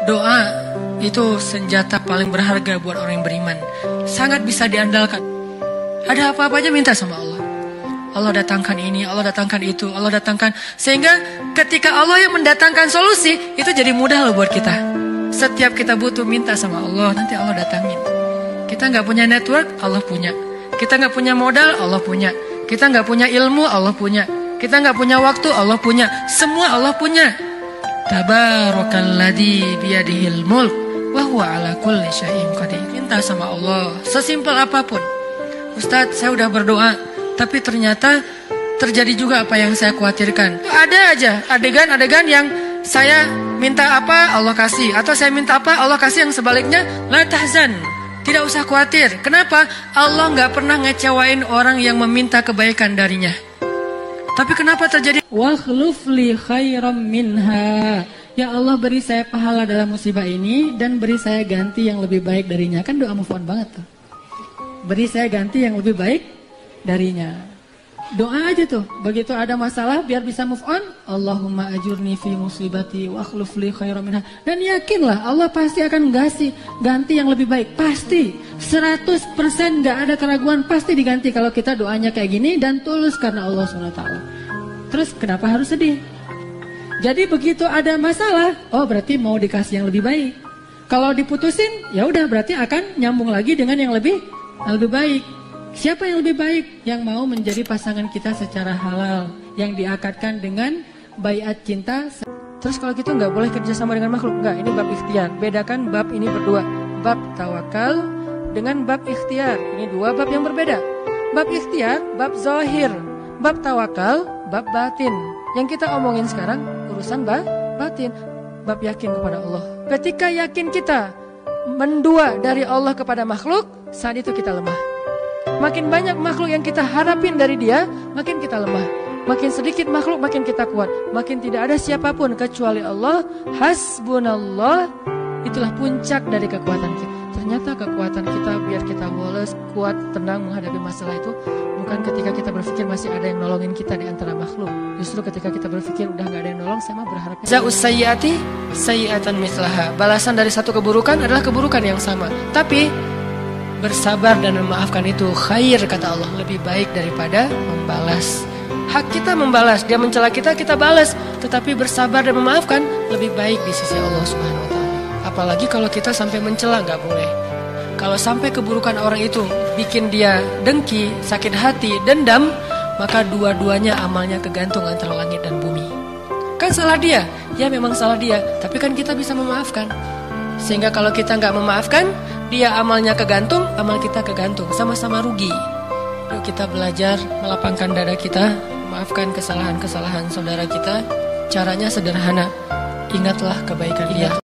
Doa itu senjata paling berharga buat orang yang beriman. Sangat bisa diandalkan. Ada apa-apa aja minta sama Allah. Allah datangkan ini, Allah datangkan itu, Allah datangkan. Sehingga ketika Allah yang mendatangkan solusi, itu jadi mudah loh buat kita. Setiap kita butuh minta sama Allah, nanti Allah datangin. Kita nggak punya network, Allah punya. Kita nggak punya modal, Allah punya. Kita nggak punya ilmu, Allah punya. Kita nggak punya waktu, Allah punya. Semua Allah punya. Tabarakalladzi biyadihil mulk wa huwa ala kulli syai'in qadir. Minta sama Allah, sesimpel apapun. Ustadz, saya udah berdoa, tapi ternyata terjadi juga apa yang saya khawatirkan. Ada aja adegan-adegan yang saya minta apa Allah kasih, atau saya minta apa Allah kasih yang sebaliknya. La tahzan, tidak usah khawatir. Kenapa? Allah nggak pernah ngecewain orang yang meminta kebaikan darinya. Tapi kenapa terjadi? Wa khlufli khairam minha. Ya Allah, beri saya pahala dalam musibah ini dan beri saya ganti yang lebih baik darinya. Kan doa move on banget tuh. Beri saya ganti yang lebih baik darinya. Doa aja tuh. Begitu ada masalah biar bisa move on. Allahumma ajurni fi musibati wa akhlif li khairan minha. Dan yakinlah Allah pasti akan ngasih ganti yang lebih baik. Pasti 100% gak ada keraguan, pasti diganti kalau kita doanya kayak gini dan tulus karena Allah SWT. Terus kenapa harus sedih? Jadi begitu ada masalah, oh berarti mau dikasih yang lebih baik. Kalau diputusin, ya udah berarti akan nyambung lagi dengan yang lebih baik. Siapa yang lebih baik? Yang mau menjadi pasangan kita secara halal, yang diakadkan dengan baiat cinta. Terus kalau gitu nggak boleh kerja sama dengan makhluk. Nggak, ini bab ikhtiar. Bedakan bab ini berdua. Bab tawakal dengan bab ikhtiar. Ini dua bab yang berbeda. Bab ikhtiar, bab zahir. Bab tawakal, bab batin. Yang kita omongin sekarang urusan batin. Bab yakin kepada Allah. Ketika yakin kita mendua dari Allah kepada makhluk, saat itu kita lemah. Makin banyak makhluk yang kita harapin dari dia, makin kita lemah. Makin sedikit makhluk, makin kita kuat. Makin tidak ada siapapun kecuali Allah. Hasbunallah. Itulah puncak dari kekuatan kita. Ternyata kekuatan kita biar kita walas, kuat, tenang menghadapi masalah itu bukan ketika kita berpikir masih ada yang nolongin kita di antara makhluk. Justru ketika kita berpikir udah gak ada yang nolong, saya mah berharap Za'us sayyiati sayyiatan mithlaha. Balasan dari satu keburukan adalah keburukan yang sama. Tapi bersabar dan memaafkan itu khair, kata Allah, lebih baik daripada membalas. Hak kita membalas, dia mencela kita, kita balas. Tetapi bersabar dan memaafkan lebih baik di sisi Allah Subhanahu wa ta'ala. Apalagi kalau kita sampai mencela, nggak boleh. Kalau sampai keburukan orang itu bikin dia dengki, sakit hati, dendam, maka dua-duanya amalnya kegantung antara langit dan bumi. Kan salah dia, ya memang salah dia, tapi kan kita bisa memaafkan. Sehingga kalau kita nggak memaafkan, dia amalnya kegantung, amal kita kegantung, sama-sama rugi. Yuk kita belajar melapangkan dada kita, memaafkan kesalahan-kesalahan saudara kita. Caranya sederhana, ingatlah kebaikan dia.